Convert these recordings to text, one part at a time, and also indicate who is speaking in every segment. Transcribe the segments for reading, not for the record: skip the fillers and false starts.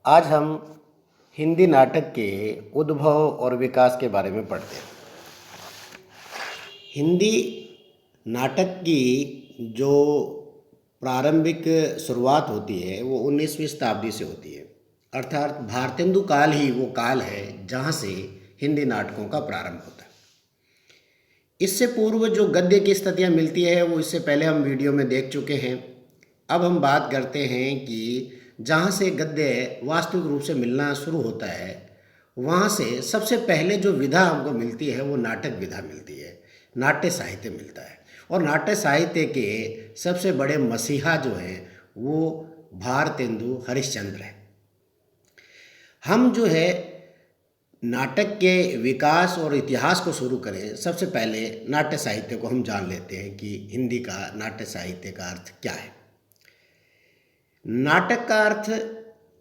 Speaker 1: आज हम हिंदी नाटक के उद्भव और विकास के बारे में पढ़ते हैं। हिंदी नाटक की जो प्रारंभिक शुरुआत होती है वो 19वीं शताब्दी से होती है, अर्थात भारतेंदु काल ही वो काल है जहाँ से हिंदी नाटकों का प्रारंभ होता है। इससे पूर्व जो गद्य की स्थितियाँ मिलती है वो इससे पहले हम वीडियो में देख चुके हैं। अब हम बात करते हैं कि जहाँ से गद्य वास्तविक रूप से मिलना शुरू होता है, वहाँ से सबसे पहले जो विधा हमको मिलती है वो नाटक विधा मिलती है, नाट्य साहित्य मिलता है। और नाट्य साहित्य के सबसे बड़े मसीहा जो हैं वो भारतेंदु हरिश्चंद्र हैं। हम जो है नाटक के विकास और इतिहास को शुरू करें, सबसे पहले नाट्य साहित्य को हम जान लेते हैं कि हिंदी का नाट्य साहित्य का अर्थ क्या है। नाटक का अर्थ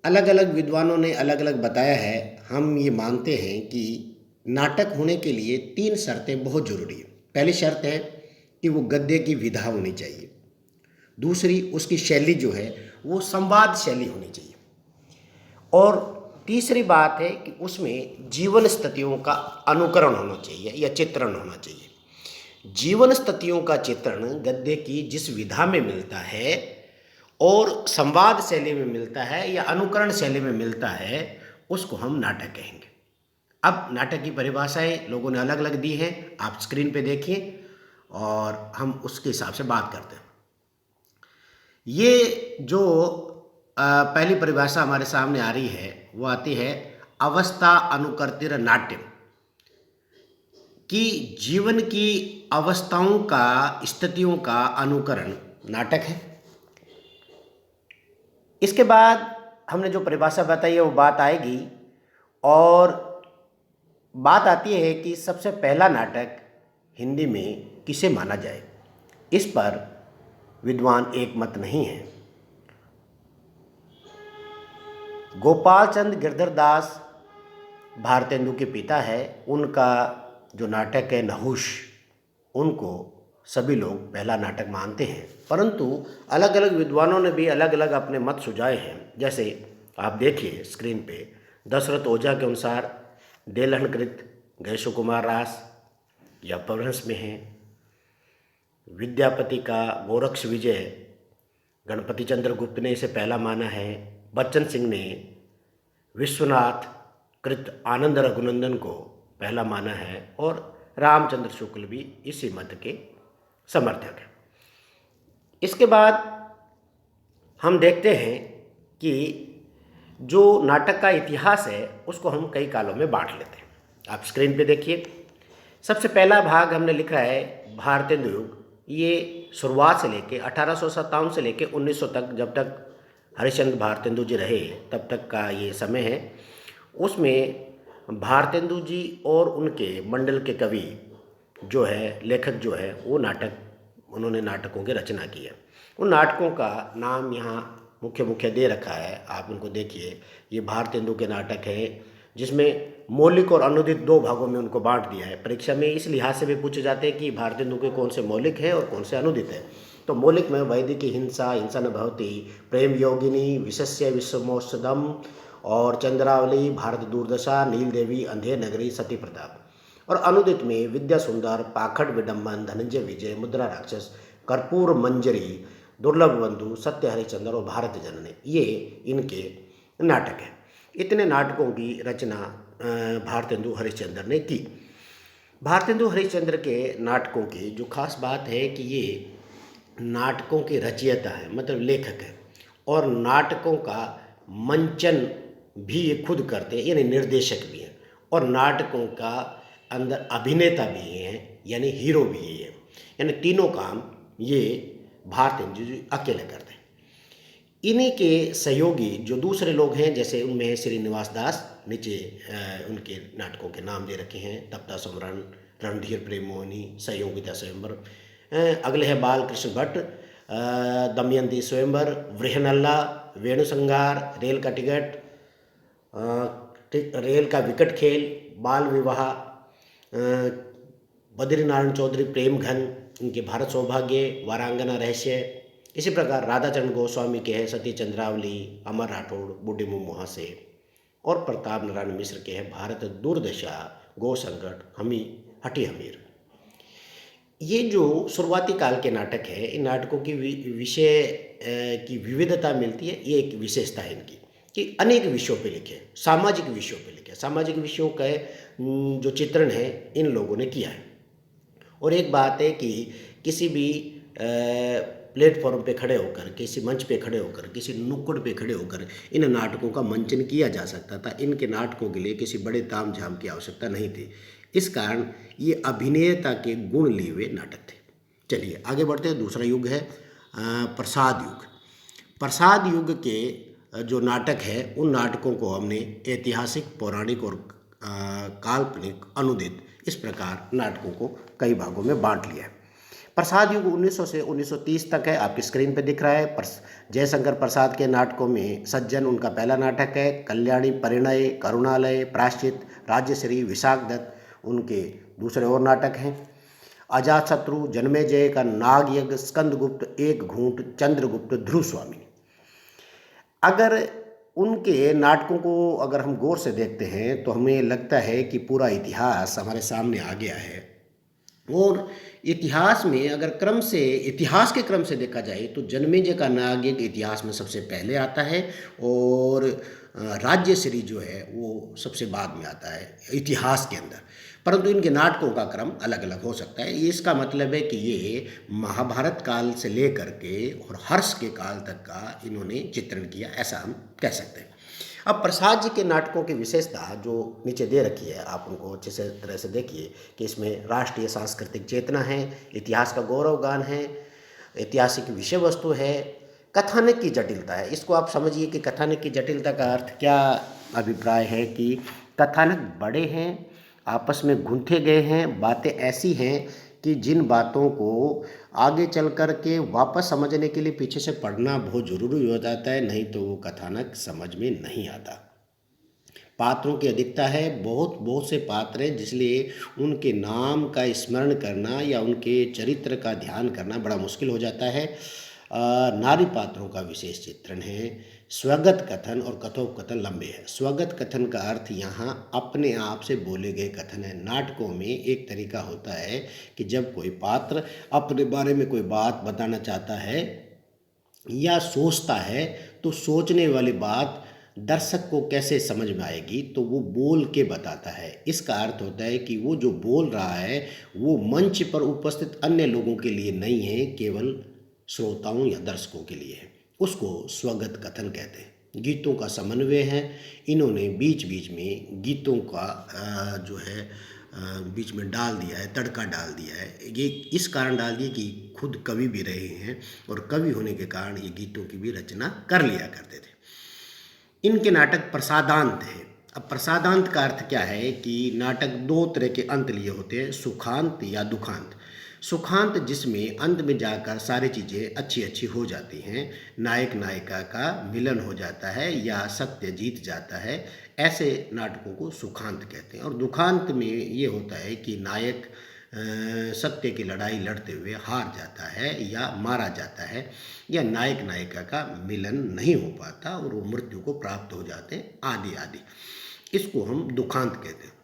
Speaker 1: अलग अलग विद्वानों ने अलग अलग बताया है। हम ये मानते हैं कि नाटक होने के लिए 3 शर्तें बहुत ज़रूरी हैं। पहली शर्त है कि वो गद्य की विधा होनी चाहिए। दूसरी, उसकी शैली जो है वो संवाद शैली होनी चाहिए। और तीसरी बात है कि उसमें जीवन स्थितियों का अनुकरण होना चाहिए या चित्रण होना चाहिए। जीवन स्थितियों का चित्रण गद्य की जिस विधा में मिलता है और संवाद शैली में मिलता है या अनुकरण शैली में मिलता है, उसको हम नाटक कहेंगे। अब नाटक की परिभाषाएं लोगों ने अलग अलग दी हैं, आप स्क्रीन पे देखिए और हम उसके हिसाब से बात करते हैं। ये जो पहली परिभाषा हमारे सामने आ रही है वो आती है अवस्था अनुकर्तिर नाट्यम, कि जीवन की अवस्थाओं का, स्थितियों का अनुकरण नाटक है। इसके बाद हमने जो परिभाषा बताई है वो बात आएगी और बात आती है कि सबसे पहला नाटक हिंदी में किसे माना जाए। इस पर विद्वान एक मत नहीं है। गोपाल चंद गिरधर दास भारतेंदु के पिता है। उनका जो नाटक है नहुष, उनको सभी लोग पहला नाटक मानते हैं, परंतु अलग अलग विद्वानों ने भी अलग अलग अपने मत सुझाए हैं। जैसे आप देखिए स्क्रीन पे, दशरथ ओझा के अनुसार देलहनकृत गैसु कुमार रास या अपभ्रंश में है। विद्यापति का गोरक्ष विजय गणपति चंद्र गुप्त ने इसे पहला माना है। बच्चन सिंह ने विश्वनाथ कृत आनंद रघुनंदन को पहला माना है और रामचंद्र शुक्ल भी इसी मत के समर्थक हैं। इसके बाद हम देखते हैं कि जो नाटक का इतिहास है उसको हम कई कालों में बांट लेते हैं। आप स्क्रीन पे देखिए, सबसे पहला भाग हमने लिखा है भारतेंदु युग। ये शुरुआत से लेके 1857 से लेके 1900 तक, जब तक हरिश्चंद्र भारतेंदु जी रहे तब तक का ये समय है। उसमें भारतेंदु जी और उनके मंडल के कवि जो है, लेखक जो है, वो उन्होंने नाटकों की रचना की है। उन नाटकों का नाम यहाँ मुख्य मुख्य दे रखा है, आप उनको देखिए। ये भारतेंदु के नाटक है जिसमें मौलिक और अनुदित 2 भागों में उनको बांट दिया है। परीक्षा में इस लिहाज से भी पूछे जाते हैं कि भारतेंदु के कौन से मौलिक है और कौन से अनुदित है। तो मौलिक में वैदिकी हिंसा, हिंसा न भवति, प्रेम योगिनी, विशस्य विश्वमोत्सदम और चंद्रावली, भारत दूरदशा, नील देवी, अंधेर नगरी, सती प्रताप। और अनुदित में विद्या सुंदर, पाखंड विडम्बन, धनंजय विजय, मुद्रा राक्षस, कर्पूर मंजरी, दुर्लभ बंधु, सत्य हरिश्चंद्र और भारत जननी, ये इनके नाटक हैं। इतने नाटकों की रचना भारतेंदु हरिश्चंद्र ने की। भारतेंदु हरिश्चंद्र के नाटकों की जो खास बात है कि ये नाटकों के रचयिता है, मतलब लेखक है, और नाटकों का मंचन भी ये खुद करते हैं, यानी निर्देशक भी हैं, और नाटकों का अंदर अभिनेता भी हैं, यानी हीरो भी हैं। यानी तीनों काम ये भारतेंदु जी अकेले करते हैं। इन्हीं के सहयोगी जो दूसरे लोग हैं, जैसे उनमें है श्रीनिवास दास, नीचे उनके नाटकों के नाम दे रखे हैं, तप्ता समरण, रणधीर प्रेम मोहिनी, सहयोगिता स्वयंवर। अगले हैं बालकृष्ण भट्ट, दमयंती स्वयंवर, वृहनल्ला, वेणुसंगार, रेल का टिकट, रेल का विकट खेल, बाल विवाह, बद्रीनारायण चौधरी प्रेम घन, इनके भारत सौभाग्य, वारांगना रहस्य, इसी प्रकार राधाचरण गोस्वामी के हैं सती चंद्रावली, अमर राठौड़, बूढ़ी मुँह मुहासे, और प्रताप नारायण मिश्र के हैं भारत दुर्दशा, गो संकट, हमी हठी हमीर। ये जो शुरुआती काल के नाटक है, इन नाटकों की विषय की विविधता मिलती है। ये एक विशेषता है इनकी कि अनेक विषयों पे लिखे, सामाजिक विषयों पे लिखे, सामाजिक विषयों का जो चित्रण है इन लोगों ने किया है। और एक बात है कि किसी भी प्लेटफॉर्म पे खड़े होकर, किसी मंच पे खड़े होकर, किसी नुक्कड़ पे खड़े होकर इन नाटकों का मंचन किया जा सकता था। इनके नाटकों के लिए किसी बड़े ताम झाम की आवश्यकता नहीं थी। इस कारण ये अभिनेता के गुण लिए हुए नाटक थे। चलिए आगे बढ़ते हैं। दूसरा युग है प्रसाद युग। प्रसाद युग के जो नाटक है उन नाटकों को हमने ऐतिहासिक, पौराणिक और काल्पनिक, अनुदित, इस प्रकार नाटकों को कई भागों में बांट लिया है। प्रसाद युग 1900 से 1930 तक है, आपकी स्क्रीन पे दिख रहा है। जयशंकर प्रसाद के नाटकों में सज्जन उनका पहला नाटक है, कल्याणी, परिणय, करुणालय, प्रायश्चित, राज्यश्री, विशाखदत्त उनके दूसरे और नाटक हैं। अजातशत्रु, जन्मेजय का नागयज्ञ, स्कंदगुप्त, एक घूंट, चंद्रगुप्त, ध्रुव स्वामी। अगर उनके नाटकों को अगर हम गौर से देखते हैं तो हमें लगता है कि पूरा इतिहास हमारे सामने आ गया है। और इतिहास में अगर क्रम से, इतिहास के क्रम से देखा जाए तो जन्मेजय का नागयज्ञ इतिहास में सबसे पहले आता है और राज्यश्री जो है वो सबसे बाद में आता है इतिहास के अंदर। परंतु इनके नाटकों का क्रम अलग अलग हो सकता है। इसका मतलब है कि ये महाभारत काल से लेकर के और हर्ष के काल तक का इन्होंने चित्रण किया, ऐसा हम कह सकते हैं। अब प्रसाद जी के नाटकों की विशेषता जो नीचे दे रखी है, आप उनको अच्छे से तरह से देखिए कि इसमें राष्ट्रीय सांस्कृतिक चेतना है, इतिहास का गौरवगान है, ऐतिहासिक विषय वस्तु है, कथानक की जटिलता है। इसको आप समझिए कि कथानक की जटिलता का अर्थ क्या अभिप्राय है कि कथानक बड़े हैं, आपस में गूंथे गए हैं, बातें ऐसी हैं कि जिन बातों को आगे चल कर के वापस समझने के लिए पीछे से पढ़ना बहुत ज़रूरी हो जाता है, नहीं तो वो कथानक समझ में नहीं आता। पात्रों की अधिकता है, बहुत से पात्र हैं, जिसलिए उनके नाम का स्मरण करना या उनके चरित्र का ध्यान करना बड़ा मुश्किल हो जाता है। नारी पात्रों का विशेष चित्रण है। स्वगत कथन और कथोपकथन लंबे हैं। स्वगत कथन का अर्थ यहाँ अपने आप से बोले गए कथन है। नाटकों में एक तरीका होता है कि जब कोई पात्र अपने बारे में कोई बात बताना चाहता है या सोचता है तो सोचने वाली बात दर्शक को कैसे समझ में आएगी तो वो बोल के बताता है। इसका अर्थ होता है कि वो जो बोल रहा है वो मंच पर उपस्थित अन्य लोगों के लिए नहीं है, केवल श्रोताओं या दर्शकों के लिए है। उसको स्वगत कथन कहते हैं। गीतों का समन्वय है। इन्होंने बीच बीच में गीतों का जो है बीच में डाल दिया है, तड़का डाल दिया है। ये इस कारण डाल दिया कि खुद कवि भी रहे हैं और कवि होने के कारण ये गीतों की भी रचना कर लिया करते थे। इनके नाटक प्रसादांत हैं। अब प्रसादांत का अर्थ क्या है कि नाटक दो तरह के अंत लिए होते हैं, सुखांत या दुखांत। सुखांत जिसमें अंत में जाकर सारी चीज़ें अच्छी अच्छी हो जाती हैं, नायक नायिका का मिलन हो जाता है या सत्य जीत जाता है, ऐसे नाटकों को सुखांत कहते हैं। और दुखांत में ये होता है कि नायक सत्य की लड़ाई लड़ते हुए हार जाता है या मारा जाता है, या नायक नायिका का मिलन नहीं हो पाता और वो मृत्यु को प्राप्त हो जाते हैं, आदि आदि। इसको हम दुखांत कहते हैं।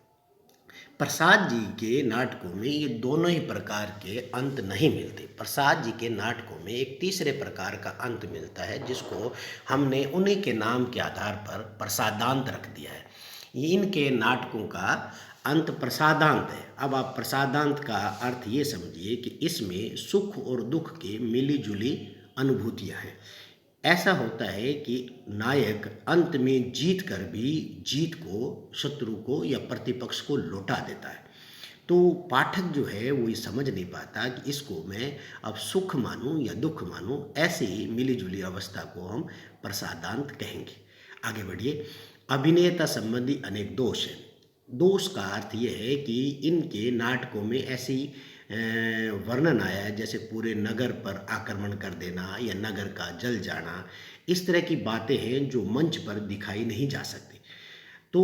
Speaker 1: प्रसाद जी के नाटकों में ये दोनों ही प्रकार के अंत नहीं मिलते। प्रसाद जी के नाटकों में एक तीसरे प्रकार का अंत मिलता है जिसको हमने उन्हीं के नाम के आधार पर प्रसादांत रख दिया है। ये इनके नाटकों का अंत प्रसादांत है। अब आप प्रसादांत का अर्थ ये समझिए कि इसमें सुख और दुख की मिली जुली अनुभूतियाँ हैं। ऐसा होता है कि नायक अंत में जीत कर भी जीत को, शत्रु को या प्रतिपक्ष को लौटा देता है। तो पाठक जो है वो ये समझ नहीं पाता कि इसको मैं अब सुख मानूं या दुख मानूं। ऐसे ही मिली जुली अवस्था को हम प्रसादांत कहेंगे। आगे बढ़िए। अभिनेता संबंधी अनेक दोष हैं। दोष का अर्थ ये है कि इनके नाटकों में ऐसी वर्णन आया है जैसे पूरे नगर पर आक्रमण कर देना या नगर का जल जाना। इस तरह की बातें हैं जो मंच पर दिखाई नहीं जा सकती। तो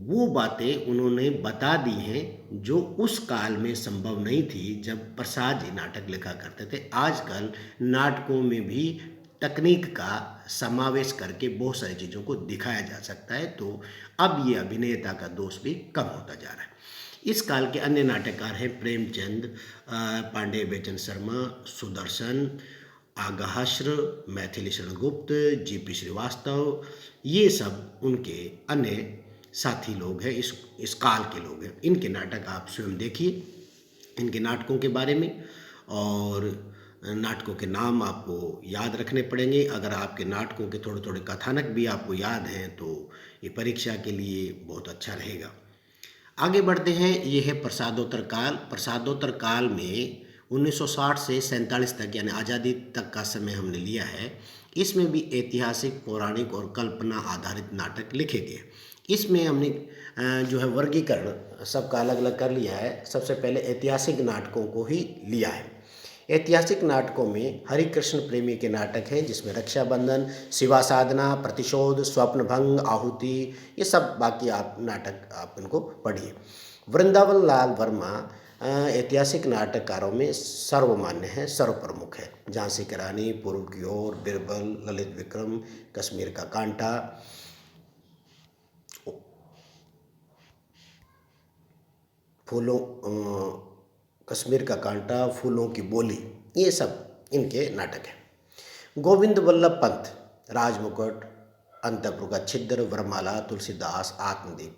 Speaker 1: वो बातें उन्होंने बता दी हैं जो उस काल में संभव नहीं थी जब प्रसाद जी नाटक लिखा करते थे। आजकल नाटकों में भी तकनीक का समावेश करके बहुत सारी चीज़ों को दिखाया जा सकता है, तो अब ये अभिनेता का दोष भी कम होता जा रहा है। इस काल के अन्य नाटककार हैं प्रेमचंद, पांडे बेचन शर्मा, सुदर्शन, आगाहश्र, मैथिली शरण गुप्त, जीपी श्रीवास्तव, ये सब उनके अन्य साथी लोग हैं, इस काल के लोग हैं। इनके नाटक आप स्वयं देखिए, इनके नाटकों के बारे में, और नाटकों के नाम आपको याद रखने पड़ेंगे। अगर आपके नाटकों के थोड़े थोड़े कथानक भी आपको याद हैं तो ये परीक्षा के लिए बहुत अच्छा रहेगा। आगे बढ़ते हैं, ये है प्रसादोत्तर काल। प्रसादोत्तर काल में 1960 से 47 तक यानी आज़ादी तक का समय हमने लिया है। इसमें भी ऐतिहासिक, पौराणिक और कल्पना आधारित नाटक लिखे गए। इसमें हमने जो है वर्गीकरण सबका अलग अलग कर लिया है। सबसे पहले ऐतिहासिक नाटकों को ही लिया है। ऐतिहासिक नाटकों में हरिकृष्ण प्रेमी के नाटक हैं, जिसमें रक्षाबंधन, शिवा साधना, प्रतिशोध, स्वप्नभंग, आहुति, ये सब बाकी आप नाटक आप इनको पढ़िए। वृंदावन लाल वर्मा ऐतिहासिक नाटककारों में सर्वमान्य है, सर्वप्रमुख है। झांसी की रानी, पूर्व की ओर, बिरबल, ललित विक्रम, कश्मीर का कांटा, कश्मीर का कांटा, फूलों की बोली, ये सब इनके नाटक हैं। गोविंद वल्लभ पंत, राजमुकुट, अंतपुर का छिद्र, वरमाला, तुलसीदास, आत्मदीप।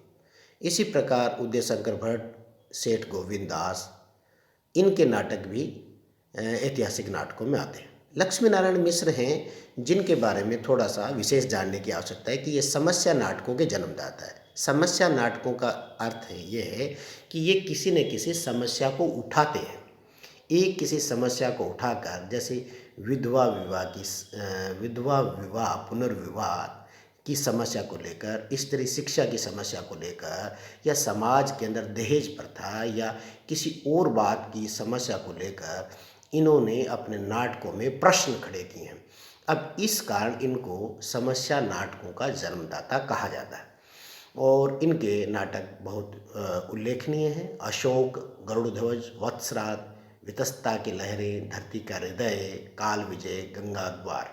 Speaker 1: इसी प्रकार उदय शंकर भट्ट, सेठ गोविंद दास, इनके नाटक भी ऐतिहासिक नाटकों में आते हैं। लक्ष्मी नारायण मिश्र हैं, जिनके बारे में थोड़ा सा विशेष जानने की आवश्यकता है कि ये समस्या नाटकों के जन्मदाता है। समस्या नाटकों का अर्थ है ये है कि ये किसी न किसी समस्या को उठाते हैं। एक किसी समस्या को उठाकर, जैसे विधवा विवाह पुनर्विवाह की समस्या को लेकर, स्त्री शिक्षा की समस्या को लेकर, या समाज के अंदर दहेज प्रथा या किसी और बात की समस्या को लेकर इन्होंने अपने नाटकों में प्रश्न खड़े किए हैं। अब इस कारण इनको समस्या नाटकों का जन्मदाता कहा जाता है, और इनके नाटक बहुत उल्लेखनीय हैं। अशोक, गरुड़ध्वज, वत्सराज, वितस्ता की लहरें, धरती का हृदय, काल विजय, गंगा द्वार।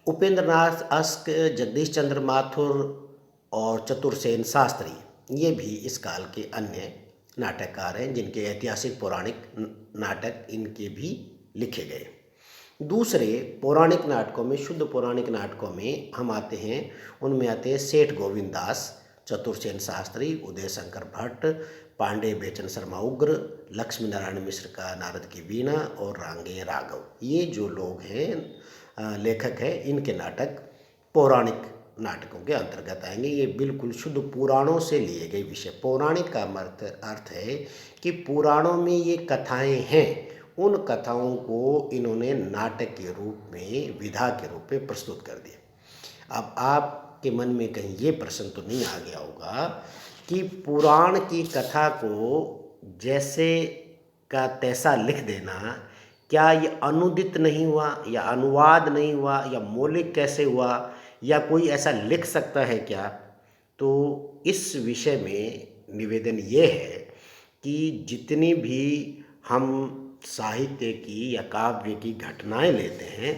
Speaker 1: उपेंद्र नाथ अस्क, जगदीश चंद्र माथुर और चतुरसेन शास्त्री, ये भी इस काल के अन्य नाटककार हैं, जिनके ऐतिहासिक पौराणिक नाटक इनके भी लिखे गए। दूसरे पौराणिक नाटकों में, शुद्ध पौराणिक नाटकों में हम आते हैं, उनमें आते हैं सेठ गोविंद दास, चतुरसेन शास्त्री, उदय शंकर भट्ट, पांडे बेचन शर्मा उग्र, लक्ष्मी नारायण मिश्र का नारद की वीणा और रांगे राघव। ये जो लोग हैं, लेखक हैं, इनके नाटक पौराणिक नाटकों के अंतर्गत आएंगे। ये बिल्कुल शुद्ध पुराणों से लिए गए विषय। पौराणिक का अर्थ है कि पुराणों में ये कथाएं हैं, उन कथाओं को इन्होंने नाटक के रूप में, विधा के रूप में प्रस्तुत कर दिया। अब आपके मन में कहीं ये प्रश्न तो नहीं आ गया होगा कि पुराण की कथा को जैसे का तैसा लिख देना, क्या ये अनुदित नहीं हुआ, या अनुवाद नहीं हुआ, या मौलिक कैसे हुआ, या कोई ऐसा लिख सकता है क्या? तो इस विषय में निवेदन ये है कि जितनी भी हम साहित्य की या काव्य की घटनाएं लेते हैं,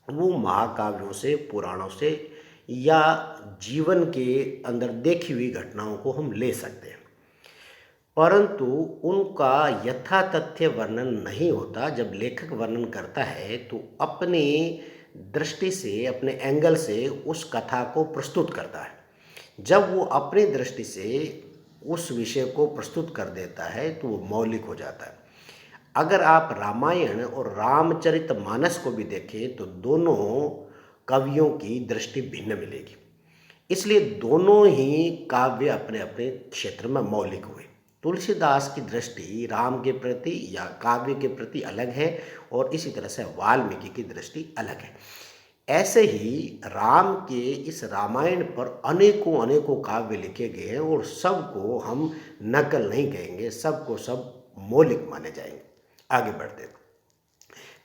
Speaker 1: वो महाकाव्यों से, पुराणों से, या जीवन के अंदर देखी हुई घटनाओं को हम ले सकते हैं, परंतु उनका यथातथ्य वर्णन नहीं होता। जब लेखक वर्णन करता है तो अपनी दृष्टि से, अपने एंगल से उस कथा को प्रस्तुत करता है। जब वो अपनी दृष्टि से उस विषय को प्रस्तुत कर देता है तो वो मौलिक हो जाता है। अगर आप रामायण और रामचरितमानस को भी देखें तो दोनों कवियों की दृष्टि भिन्न मिलेगी, इसलिए दोनों ही काव्य अपने अपने क्षेत्र में मौलिक हुए। तुलसीदास की दृष्टि राम के प्रति या काव्य के प्रति अलग है, और इसी तरह से वाल्मीकि की दृष्टि अलग है। ऐसे ही राम के इस रामायण पर अनेकों अनेकों काव्य लिखे गए हैं, और सबको हम नकल नहीं कहेंगे, सबको सब मौलिक माने जाएंगे। आगे बढ़ते हैं।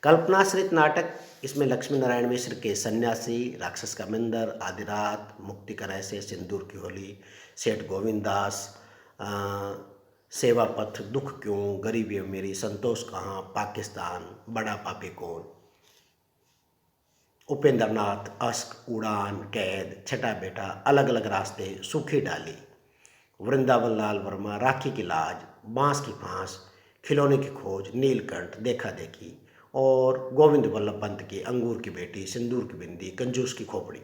Speaker 1: कल्पनाश्रित नाटक, इसमें लक्ष्मी नारायण मिश्र के सन्यासी, राक्षस का मंदिर, आधी रात, मुक्ति का रहस्य, सिंदूर की होली, सेठ गोविंद दास, सेवा पथ, दुख क्यों, गरीबी है मेरी, संतोष कहाँ, पाकिस्तान, बड़ा पापी कौन, उपेंद्र नाथ, अश्क, उड़ान, कैद, छठा बेटा, अलग अलग रास्ते, सूखी डाली, वृंदावन लाल वर्मा, राखी की लाज, बांस की फांस, खिलौने की खोज, नीलकंठ, देखा देखी, और गोविंद वल्लभ पंत की अंगूर की बेटी, सिंदूर की बिंदी, कंजूस की खोपड़ी,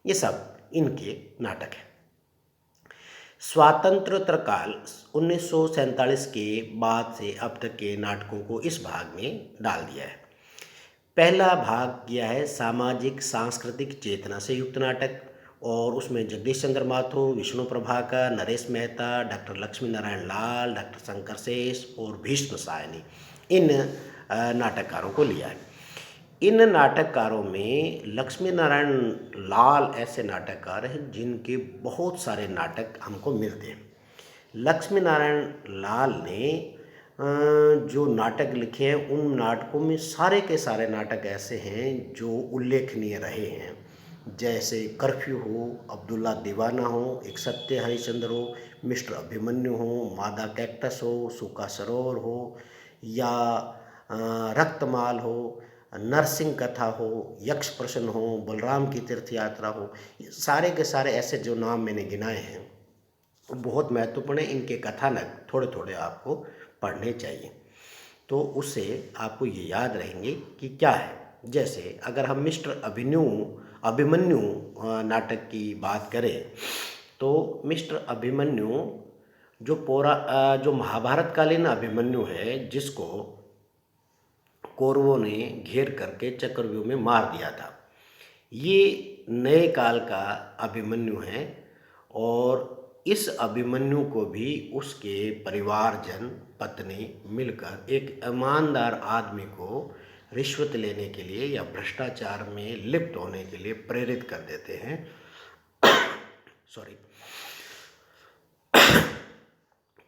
Speaker 1: ये सब इनके नाटक हैं। स्वातंत्रोत्तर काल 1947 के बाद से अब तक के नाटकों को इस भाग में डाल दिया है। पहला भाग किया है सामाजिक सांस्कृतिक चेतना से युक्त नाटक, और उसमें जगदीश चंद्र माथुर, विष्णु प्रभाकर, नरेश मेहता, डॉक्टर लक्ष्मी नारायण लाल, डॉक्टर शंकर शेष और भीष्म सायनी, इन नाटककारों को लिया है। इन नाटककारों में लक्ष्मी नारायण लाल ऐसे नाटककार हैं जिनके बहुत सारे नाटक हमको मिलते हैं। लक्ष्मी नारायण लाल ने जो नाटक लिखे हैं उन नाटकों में सारे के सारे नाटक ऐसे हैं जो उल्लेखनीय रहे हैं, जैसे कर्फ्यू हो, अब्दुल्ला दीवाना हो, एक सत्य हरिश्चंद्र हो, मिस्टर अभिमन्यु हो, मादा कैक्टस हो, सूखा सरोवर हो, या रक्तमाल हो, नरसिंह कथा हो, यक्ष प्रश्न हो, बलराम की तीर्थ यात्रा हो, सारे के सारे ऐसे जो नाम मैंने गिनाए हैं बहुत महत्वपूर्ण है। इनके कथानक थोड़े थोड़े आपको पढ़ने चाहिए, तो उससे आपको ये याद रहेंगे कि क्या है। जैसे अगर हम मिस्टर अभिमन्यु नाटक की बात करें, तो मिस्टर अभिमन्यु जो महाभारतकालीन अभिमन्यु है, जिसको कौरवों ने घेर करके चक्रव्यूह में मार दिया था, ये नए काल का अभिमन्यु है। और इस अभिमन्यु को भी उसके परिवारजन, पत्नी मिलकर एक ईमानदार आदमी को रिश्वत लेने के लिए या भ्रष्टाचार में लिप्त होने के लिए प्रेरित कर देते हैं। सॉरी।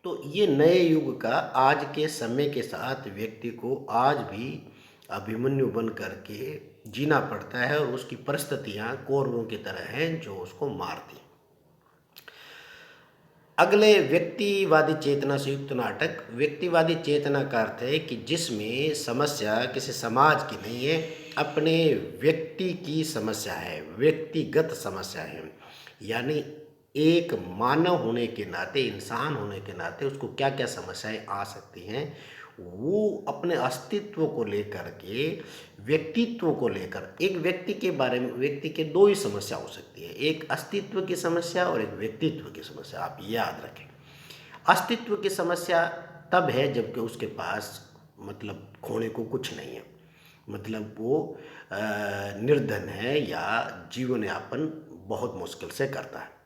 Speaker 1: तो ये नए युग का आज के समय के साथ व्यक्ति को आज भी अभिमन्यु बन करके जीना पड़ता है, और उसकी परिस्थितियां कौरवों की तरह हैं जो उसको मारती। अगले व्यक्तिवादी चेतना से युक्त नाटक। व्यक्तिवादी चेतना का अर्थ है कि जिसमें समस्या किसी समाज की नहीं है, अपने व्यक्ति की समस्या है, व्यक्तिगत समस्या है। यानी एक मानव होने के नाते, इंसान होने के नाते उसको क्या क्या समस्याएं आ सकती हैं, वो अपने अस्तित्व को लेकर के, व्यक्तित्व को लेकर, एक व्यक्ति के बारे में, व्यक्ति के दो ही समस्या हो सकती है, एक अस्तित्व की समस्या और एक व्यक्तित्व की समस्या। आप याद रखें, अस्तित्व की समस्या तब है जबकि उसके पास मतलब खोने को कुछ नहीं है, मतलब वो निर्धन है या जीवन यापन बहुत मुश्किल से करता है।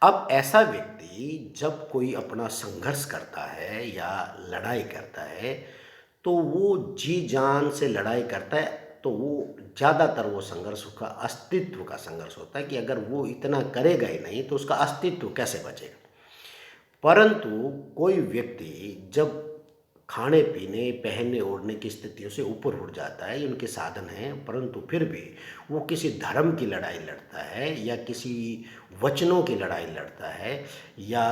Speaker 1: अब ऐसा व्यक्ति जब कोई अपना संघर्ष करता है या लड़ाई करता है, तो वो जी जान से लड़ाई करता है, तो वो ज़्यादातर वो संघर्ष उसका अस्तित्व का संघर्ष होता है कि अगर वो इतना करेगा ही नहीं तो उसका अस्तित्व कैसे बचेगा। परंतु कोई व्यक्ति जब खाने पीने, पहनने ओढ़ने की स्थितियों से ऊपर उठ जाता है, ये उनके साधन हैं, परंतु फिर भी वो किसी धर्म की लड़ाई लड़ता है या किसी वचनों की लड़ाई लड़ता है या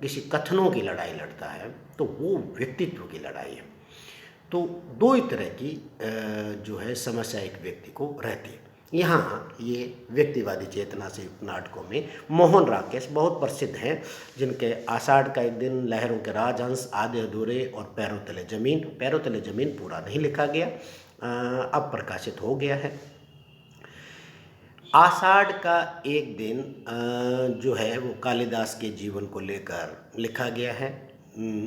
Speaker 1: किसी कथनों की लड़ाई लड़ता है, तो वो व्यक्तित्व की लड़ाई है। तो दो ही तरह की जो है समस्या एक व्यक्ति को रहती है। यहाँ ये व्यक्तिवादी चेतना से युक्त नाटकों में मोहन राकेश बहुत प्रसिद्ध हैं, जिनके आषाढ़ का एक दिन, लहरों के राजहंस, आधे अधूरे और पैरों तले जमीन पूरा नहीं लिखा गया, अब प्रकाशित हो गया है। आषाढ़ का एक दिन जो है वो कालिदास के जीवन को लेकर लिखा गया है।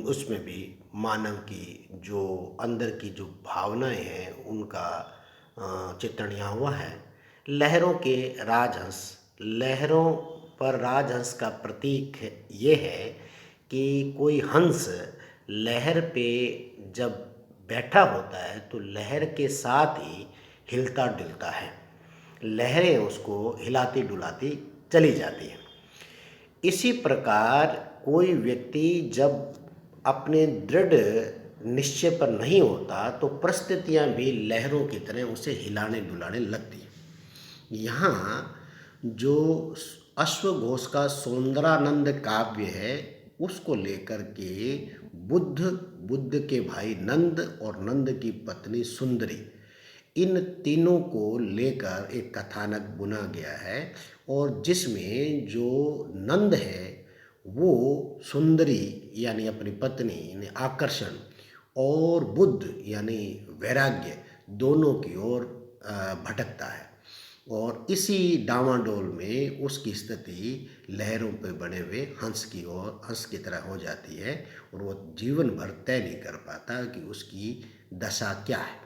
Speaker 1: उसमें भी मानव की जो अंदर की जो भावनाएं हैं उनका चित्रण यहाँ हुआ है। लहरों के राजहंस, लहरों पर राजहंस का प्रतीक ये है कि कोई हंस लहर पे जब बैठा होता है तो लहर के साथ ही हिलता डुलता है, लहरें उसको हिलाती डुलाती चली जाती हैं। इसी प्रकार कोई व्यक्ति जब अपने दृढ़ निश्चय पर नहीं होता तो परिस्थितियाँ भी लहरों की तरह उसे हिलाने डुलाने लगती हैं। यहाँ जो अश्वघोष का सौंदरानंद काव्य है उसको लेकर के बुद्ध, बुद्ध के भाई नंद और नंद की पत्नी सुंदरी, इन तीनों को लेकर एक कथानक बुना गया है और जिसमें जो नंद है वो सुंदरी यानी अपनी पत्नी यानी आकर्षण और बुद्ध यानी वैराग्य दोनों की ओर भटकता है और इसी डामाडोल में उसकी स्थिति लहरों पे बने हुए हंस की ओर हंस की तरह हो जाती है और वो जीवन भर तय नहीं कर पाता कि उसकी दशा क्या है।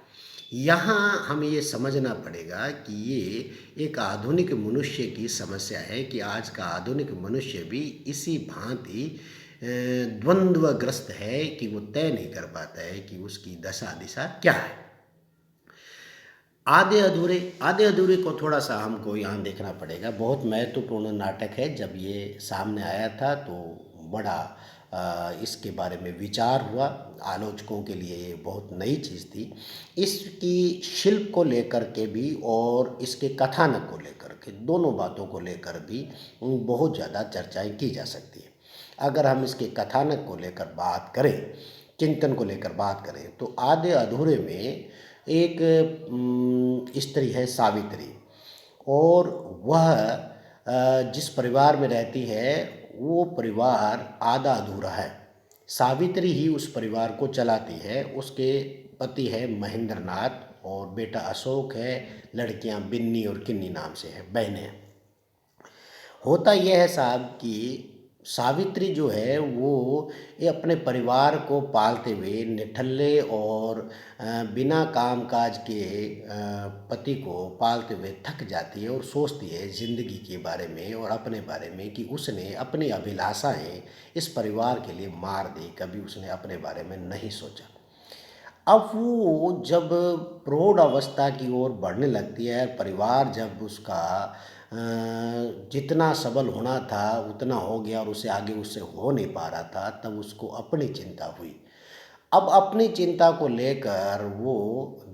Speaker 1: यहाँ हमें ये समझना पड़ेगा कि ये एक आधुनिक मनुष्य की समस्या है कि आज का आधुनिक मनुष्य भी इसी भांति द्वंद्वग्रस्त है कि वो तय नहीं कर पाता है कि उसकी दशा दिशा क्या है। आधे अधूरे को थोड़ा सा हमको यहाँ देखना पड़ेगा। बहुत महत्वपूर्ण नाटक है। जब ये सामने आया था तो बड़ा इसके बारे में विचार हुआ। आलोचकों के लिए ये बहुत नई चीज़ थी। इसकी शिल्प को लेकर के भी और इसके कथानक को लेकर के दोनों बातों को लेकर भी बहुत ज़्यादा चर्चाएं की जा सकती है। अगर हम इसके कथानक को लेकर बात करें, चिंतन को लेकर बात करें तो आधे अधूरे में एक स्त्री है सावित्री और वह जिस परिवार में रहती है वो परिवार आधा अधूरा है। सावित्री ही उस परिवार को चलाती है। उसके पति है महेंद्रनाथ और बेटा अशोक है, लड़कियां बिन्नी और किन्नी नाम से है, बहनें। होता यह है साहब कि सावित्री जो है वो ये अपने परिवार को पालते हुए निठल्ले और बिना कामकाज के पति को पालते हुए थक जाती है और सोचती है ज़िंदगी के बारे में और अपने बारे में कि उसने अपनी अभिलाषाएं इस परिवार के लिए मार दी, कभी उसने अपने बारे में नहीं सोचा। अब वो जब प्रौढ़ अवस्था की ओर बढ़ने लगती है, परिवार जब उसका जितना सबल होना था उतना हो गया और उसे आगे उससे हो नहीं पा रहा था, तब उसको अपनी चिंता हुई। अब अपनी चिंता को लेकर वो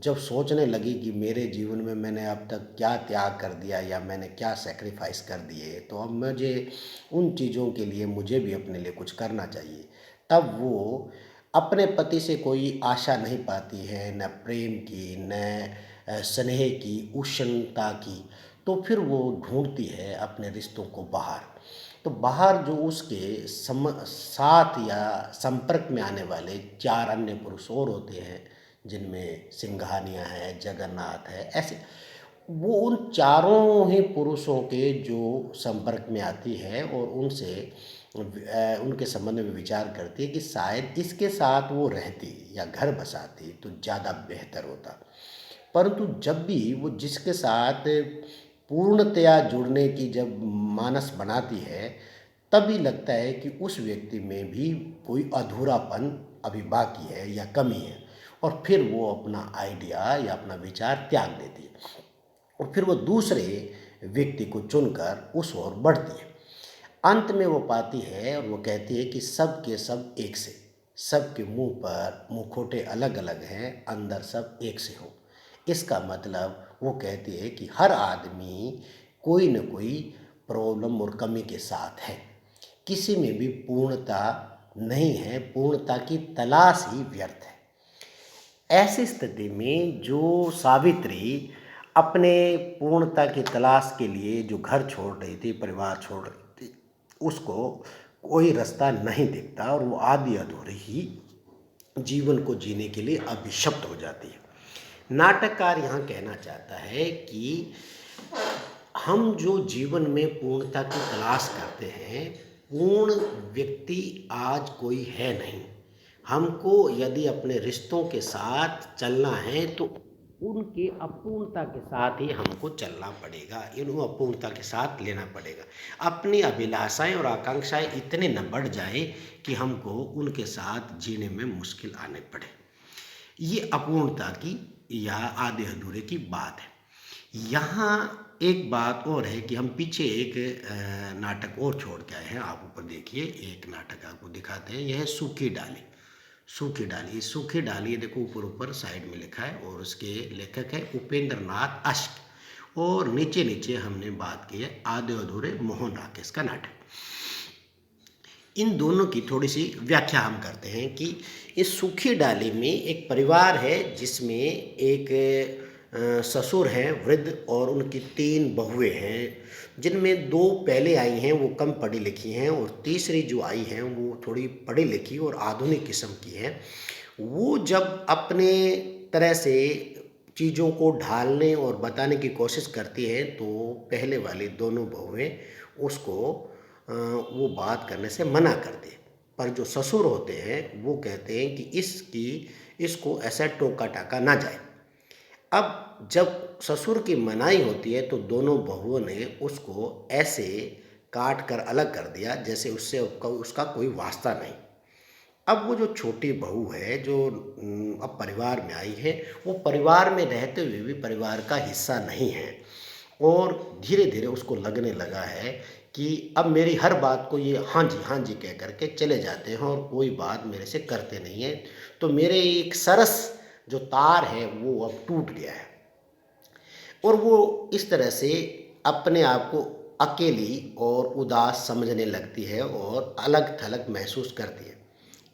Speaker 1: जब सोचने लगी कि मेरे जीवन में मैंने अब तक क्या त्याग कर दिया या मैंने क्या सैक्रिफाइस कर दिए, तो अब मुझे उन चीज़ों के लिए मुझे भी अपने लिए कुछ करना चाहिए। तब वो अपने पति से कोई आशा नहीं पाती है, न प्रेम की, न स्नेह की, उष्णता की। तो फिर वो ढूंढती है अपने रिश्तों को बाहर। तो बाहर जो उसके साथ या संपर्क में आने वाले 4 अन्य पुरुष और होते हैं, जिनमें सिंघानिया है, जगन्नाथ है, ऐसे वो उन चारों ही पुरुषों के जो संपर्क में आती है और उनसे उनके संबंध में विचार करती है कि शायद इसके साथ वो रहती या घर बसाती तो ज़्यादा बेहतर होता। परंतु जब भी वो जिसके साथ पूर्णतया जुड़ने की जब मानस बनाती है, तभी लगता है कि उस व्यक्ति में भी कोई अधूरापन अभी बाकी है या कमी है और फिर वो अपना आइडिया या अपना विचार त्याग देती है और फिर वो दूसरे व्यक्ति को चुनकर उस ओर बढ़ती है। अंत में वो पाती है और वो कहती है कि सब के सब एक से, सबके मुंह पर मुखौटे अलग अलग हैं, अंदर सब एक से हो। इसका मतलब वो कहती है कि हर आदमी कोई न कोई प्रॉब्लम और कमी के साथ है, किसी में भी पूर्णता नहीं है, पूर्णता की तलाश ही व्यर्थ है। ऐसी स्थिति में जो सावित्री अपने पूर्णता की तलाश के लिए जो घर छोड़ रही थी, परिवार छोड़ रही थी, उसको कोई रास्ता नहीं दिखता और वो आधी अधूरी ही जीवन को जीने के लिए अभिशप्त हो जाती है। नाटककार यहाँ कहना चाहता है कि हम जो जीवन में पूर्णता की तलाश करते हैं, पूर्ण व्यक्ति आज कोई है नहीं। हमको यदि अपने रिश्तों के साथ चलना है तो उनके अपूर्णता के साथ ही हमको चलना पड़ेगा, इन अपूर्णता के साथ लेना पड़ेगा। अपनी अभिलाषाएं और आकांक्षाएं इतने न बढ़ जाए कि हमको उनके साथ जीने में मुश्किल आने पड़े। ये अपूर्णता की या आधे अधूरे की बात है। यहाँ एक बात और है कि हम पीछे एक नाटक और छोड़ के आए हैं। आप ऊपर देखिए, एक नाटक आपको दिखाते हैं। यह है सूखी डाली। सूखी डाली। सूखी डाली देखो ऊपर ऊपर साइड में लिखा है और उसके लेखक है उपेंद्र नाथ अष्ट। और नीचे नीचे हमने बात की है आधे अधूरे मोहन राकेश का नाटक। इन दोनों की थोड़ी सी व्याख्या हम करते हैं कि इस सूखी डाली में एक परिवार है जिसमें एक ससुर हैं वृद्ध और उनकी 3 बहुएं हैं, जिनमें 2 पहले आई हैं वो कम पढ़ी लिखी हैं और तीसरी जो आई हैं वो थोड़ी पढ़ी लिखी और आधुनिक किस्म की हैं। वो जब अपने तरह से चीज़ों को ढालने और बताने की कोशिश करती हैं तो पहले वाली दोनों बहुएं उसको वो बात करने से मना कर दे। पर जो ससुर होते हैं वो कहते हैं कि इसको ऐसा टोका टाका ना जाए। अब जब ससुर की मनाही होती है तो दोनों बहुओं ने उसको ऐसे काट कर अलग कर दिया जैसे उससे उसका कोई वास्ता नहीं। अब वो जो छोटी बहू है जो अब परिवार में आई है वो परिवार में रहते हुए भी परिवार का हिस्सा नहीं है और धीरे धीरे उसको लगने लगा है कि अब मेरी हर बात को ये हाँ जी कह करके चले जाते हैं और कोई बात मेरे से करते नहीं है। तो मेरे एक सरस जो तार है वो अब टूट गया है और वो इस तरह से अपने आप को अकेली और उदास समझने लगती है और अलग थलग महसूस करती है।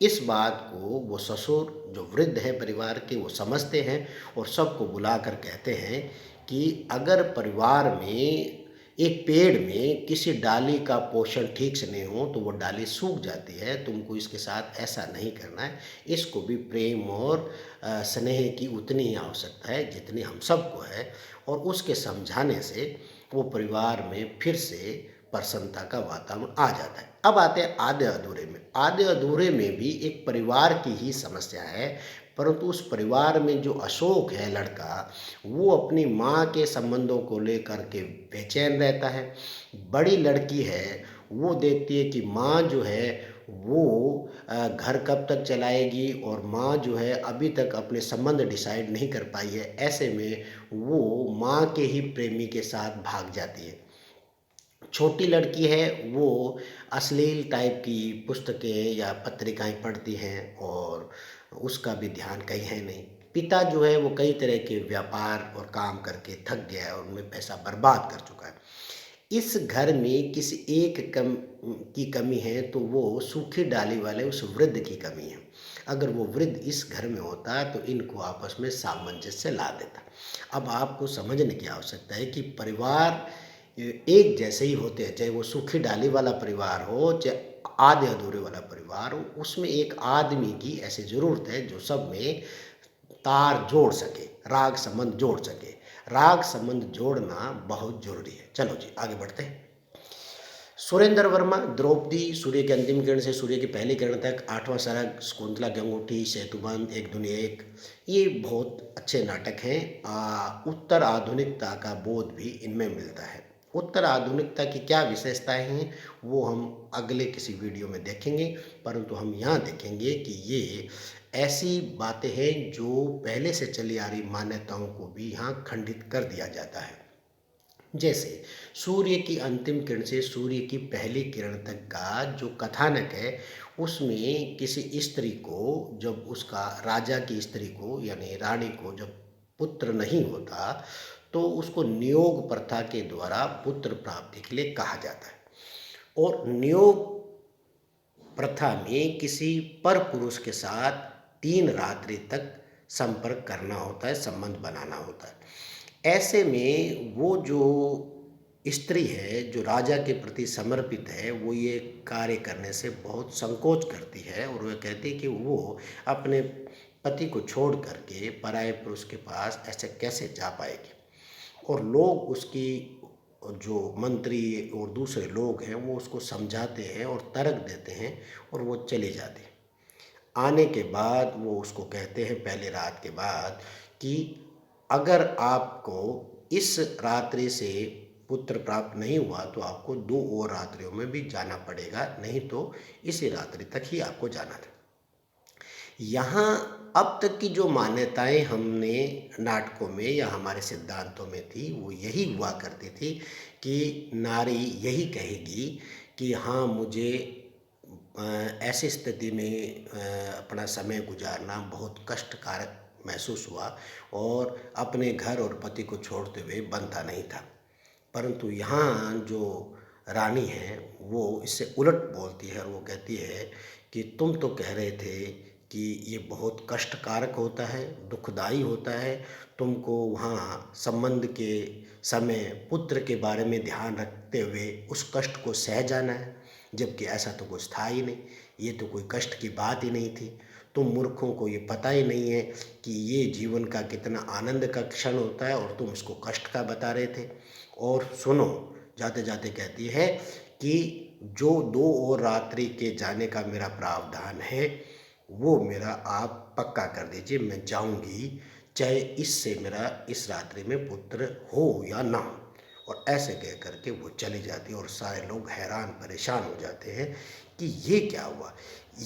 Speaker 1: इस बात को वो ससुर जो वृद्ध है परिवार के वो समझते हैं और सबको बुलाकर कहते हैं कि अगर परिवार में एक पेड़ में किसी डाली का पोषण ठीक से नहीं हो तो वो डाली सूख जाती है। तुमको इसके साथ ऐसा नहीं करना है। इसको भी प्रेम और स्नेह की उतनी ही आवश्यकता है जितनी हम सबको है। और उसके समझाने से वो परिवार में फिर से प्रसन्नता का वातावरण आ जाता है। अब आते हैं आधे अधूरे में। आधे अधूरे में भी एक परिवार की ही समस्या है, परंतु उस परिवार में जो अशोक है लड़का वो अपनी माँ के संबंधों को लेकर के बेचैन रहता है। बड़ी लड़की है वो देखती है कि माँ जो है वो घर कब तक चलाएगी और माँ जो है अभी तक अपने संबंध डिसाइड नहीं कर पाई है। ऐसे में वो माँ के ही प्रेमी के साथ भाग जाती है। छोटी लड़की है वो अश्लील टाइप की पुस्तकें या पत्रिकाएं पढ़ती हैं और उसका भी ध्यान कहीं है नहीं। पिता जो है वो कई तरह के व्यापार और काम करके थक गया है और उनमें पैसा बर्बाद कर चुका है। इस घर में किसी एक की कमी है तो वो सूखी डाली वाले उस वृद्ध की कमी है। अगर वो वृद्ध इस घर में होता तो इनको आपस में सामंजस्य ला देता। अब आपको समझने की आवश्यकता है कि परिवार एक जैसे ही होते हैं, चाहे वो सूखी डाली वाला परिवार हो चाहे आधे अधूरे वाला परिवार हो। उसमें एक आदमी की ऐसी ज़रूरत है जो सब में तार जोड़ सके, राग संबंध जोड़ सके। राग संबंध जोड़ना बहुत जरूरी है। चलो जी आगे बढ़ते हैं। सुरेंद्र वर्मा द्रौपदी, सूर्य के अंतिम किरण से सूर्य की पहली किरण तक, आठवां सरग, शकुंतला की अंगूठी, सेतुबंध, एक दुनिया एक, ये बहुत अच्छे नाटक हैं। उत्तर आधुनिकता का बोध भी इनमें मिलता है। उत्तर आधुनिकता की क्या विशेषताएं हैं वो हम अगले किसी वीडियो में देखेंगे, परंतु हम यहाँ देखेंगे कि ये ऐसी बातें हैं जो पहले से चली आ रही मान्यताओं को भी यहाँ खंडित कर दिया जाता है। जैसे सूर्य की अंतिम किरण से सूर्य की पहली किरण तक का जो कथानक है उसमें किसी स्त्री को जब उसका राजा की स्त्री को यानी रानी को जब पुत्र नहीं होता तो उसको नियोग प्रथा के द्वारा पुत्र प्राप्ति के लिए कहा जाता है। और नियोग प्रथा में किसी पर पुरुष के साथ 3 रात्रि तक संपर्क करना होता है, संबंध बनाना होता है। ऐसे में वो जो स्त्री है जो राजा के प्रति समर्पित है वो ये कार्य करने से बहुत संकोच करती है और वह कहती है कि वो अपने पति को छोड़ करके पराये पुरुष के पास ऐसे कैसे जा पाएगी। और लोग उसकी जो मंत्री और दूसरे लोग हैं वो उसको समझाते हैं और तर्क देते हैं और वो चली जाती है। आने के बाद वो उसको कहते हैं पहले रात के बाद कि अगर आपको इस रात्रि से पुत्र प्राप्त नहीं हुआ तो आपको 2 और रात्रियों में भी जाना पड़ेगा, नहीं तो इसी रात्रि तक ही आपको जाना था। यहाँ अब तक की जो मान्यताएं हमने नाटकों में या हमारे सिद्धांतों में थी वो यही हुआ करती थी कि नारी यही कहेगी कि हाँ मुझे ऐसी स्थिति में अपना समय गुजारना बहुत कष्टकारक महसूस हुआ और अपने घर और पति को छोड़ते हुए बनता नहीं था। परंतु यहाँ जो रानी है वो इससे उलट बोलती है और वो कहती है कि तुम तो कह रहे थे कि ये बहुत कष्टकारक होता है, दुखदाई होता है, तुमको वहाँ संबंध के समय पुत्र के बारे में ध्यान रखते हुए उस कष्ट को सह जाना है, जबकि ऐसा तो कुछ था ही नहीं। ये तो कोई कष्ट की बात ही नहीं थी। तुम मूर्खों को ये पता ही नहीं है कि ये जीवन का कितना आनंद का क्षण होता है और तुम इसको कष्ट का बता रहे थे। और सुनो, जाते जाते कहती है कि जो 2 और रात्रि के जाने का मेरा प्रावधान है वो मेरा आप पक्का कर दीजिए, मैं जाऊंगी, चाहे इससे मेरा इस रात्रि में पुत्र हो या ना हो। और ऐसे कह करके वो चली जाती है और सारे लोग हैरान परेशान हो जाते हैं कि ये क्या हुआ।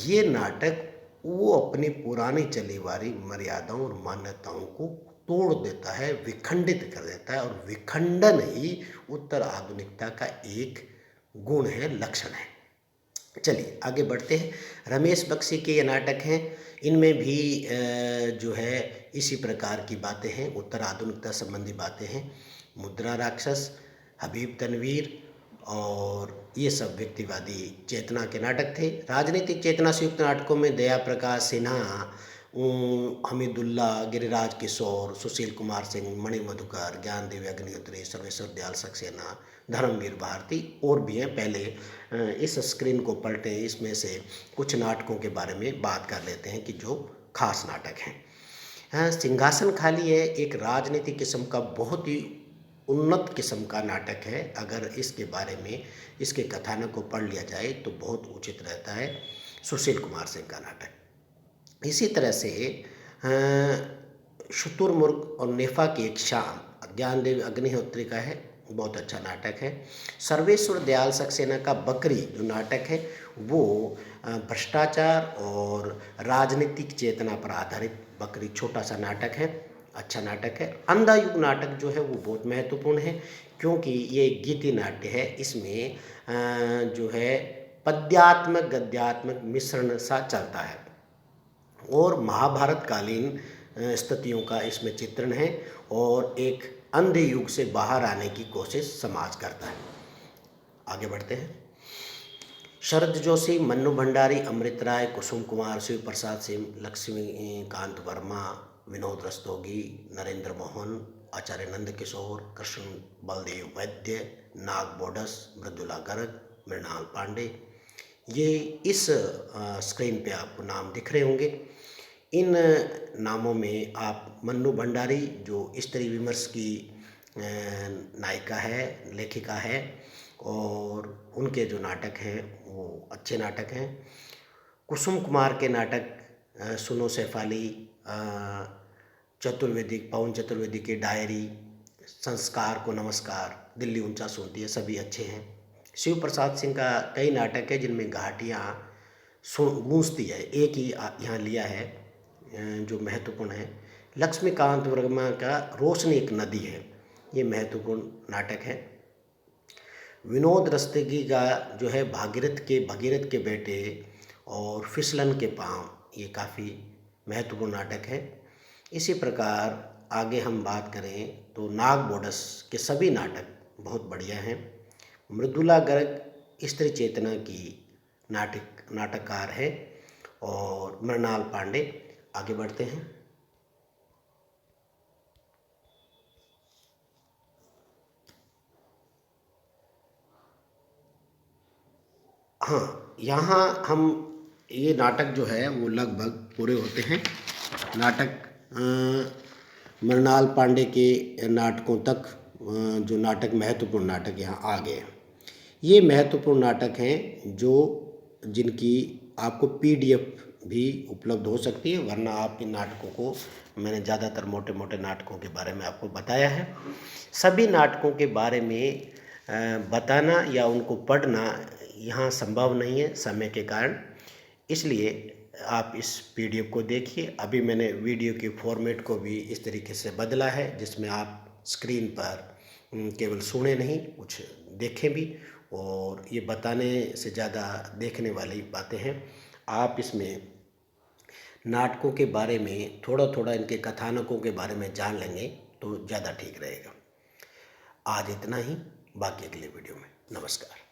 Speaker 1: ये नाटक वो अपनी पुरानी चली आ रही मर्यादाओं और मान्यताओं को तोड़ देता है, विखंडित कर देता है, और विखंडन ही उत्तर आधुनिकता का एक गुण है, लक्षण है। चलिए आगे बढ़ते हैं। रमेश बख्शी के ये नाटक हैं, इनमें भी जो है इसी प्रकार की बातें हैं, उत्तर आधुनिकता संबंधी बातें हैं। मुद्रा राक्षस, हबीब तनवीर और ये सब व्यक्तिवादी चेतना के नाटक थे। राजनीतिक चेतना से युक्त नाटकों में दया प्रकाश सिन्हा, हमीदुल्ला, गिरिराज किशोर, सुशील कुमार सिंह, मणि मधुकर, ज्ञानदेव अग्निहोत्री, सर्वेश्वर दयाल सक्सेना, धर्मवीर भारती और भी हैं। पहले इस स्क्रीन को पलटें, इसमें से कुछ नाटकों के बारे में बात कर लेते हैं कि जो खास नाटक हैं। सिंहासन खाली है एक राजनीतिक किस्म का बहुत ही उन्नत किस्म का नाटक है। अगर इसके बारे में इसके कथानक को पढ़ लिया जाए तो बहुत उचित रहता है। सुशील कुमार सिंह का नाटक। इसी तरह से शुतुरमुर्ग और नेफा की एक शाम, ज्ञानदेव अग्निहोत्री का है, बहुत अच्छा नाटक है। सर्वेश्वर दयाल सक्सेना का बकरी जो नाटक है वो भ्रष्टाचार और राजनीतिक चेतना पर आधारित बकरी छोटा सा नाटक है, अच्छा नाटक है। अंधा युग नाटक जो है वो बहुत महत्वपूर्ण है क्योंकि ये गीति नाट्य है। इसमें जो है पद्यात्मक गद्यात्मक मिश्रण सा चलता है और महाभारत कालीन स्थितियों का इसमें चित्रण है और एक अंधे युग से बाहर आने की कोशिश समाज करता है। आगे बढ़ते हैं। शरद जोशी, मन्नू भंडारी, अमृत राय, कुसुम कुमार, शिव प्रसाद सिंह, लक्ष्मीकांत वर्मा, विनोद रस्तोगी, नरेंद्र मोहन, आचार्य नंद किशोर, कृष्ण बलदेव वैद्य, नाग बोडस, मृदुला गर्ग, मृणाल पांडे, ये इस स्क्रीन पे आपको नाम दिख रहे होंगे। इन नामों में आप मन्नू भंडारी जो स्त्री विमर्श की नायिका है, लेखिका है, और उनके जो नाटक हैं वो अच्छे नाटक हैं। कुसुम कुमार के नाटक सुनो शेफाली, चतुर्वेदी, पवन चतुर्वेदी की डायरी, संस्कार को नमस्कार, दिल्ली ऊंचा सुनती है, सभी अच्छे हैं। शिव प्रसाद सिंह का कई नाटक है जिनमें घाटियाँ गूंजती है, एक ही यहाँ लिया है जो महत्वपूर्ण है। लक्ष्मीकांत वर्मा का रोशनी एक नदी है, ये महत्वपूर्ण नाटक है। विनोद रस्तोगी का जो है भगीरथ के बेटे और फिसलन के पाँव, ये काफ़ी महत्वपूर्ण नाटक है। इसी प्रकार आगे हम बात करें तो नाग बोडस के सभी नाटक बहुत बढ़िया हैं। मृदुला गर्ग स्त्री चेतना की नाटककार है और मृणाल पांडे। आगे बढ़ते हैं। हाँ, यहाँ हम ये नाटक जो है वो लगभग पूरे होते हैं। नाटक मृणाल पांडे के नाटकों तक जो नाटक महत्वपूर्ण नाटक यहाँ आ गए हैं। ये महत्वपूर्ण नाटक हैं जो जिनकी आपको PDF भी उपलब्ध हो सकती है, वरना आप इन नाटकों को, मैंने ज़्यादातर मोटे मोटे नाटकों के बारे में आपको बताया है। सभी नाटकों के बारे में बताना या उनको पढ़ना यहाँ संभव नहीं है समय के कारण, इसलिए आप इस PDF को देखिए। अभी मैंने वीडियो के फॉर्मेट को भी इस तरीके से बदला है जिसमें आप स्क्रीन पर केवल सुने नहीं, कुछ देखें भी और ये बताने से ज़्यादा देखने वाली बातें हैं। आप इसमें नाटकों के बारे में थोड़ा थोड़ा, इनके कथानकों के बारे में जान लेंगे तो ज़्यादा ठीक रहेगा। आज इतना ही, बाकी अगले वीडियो में। नमस्कार।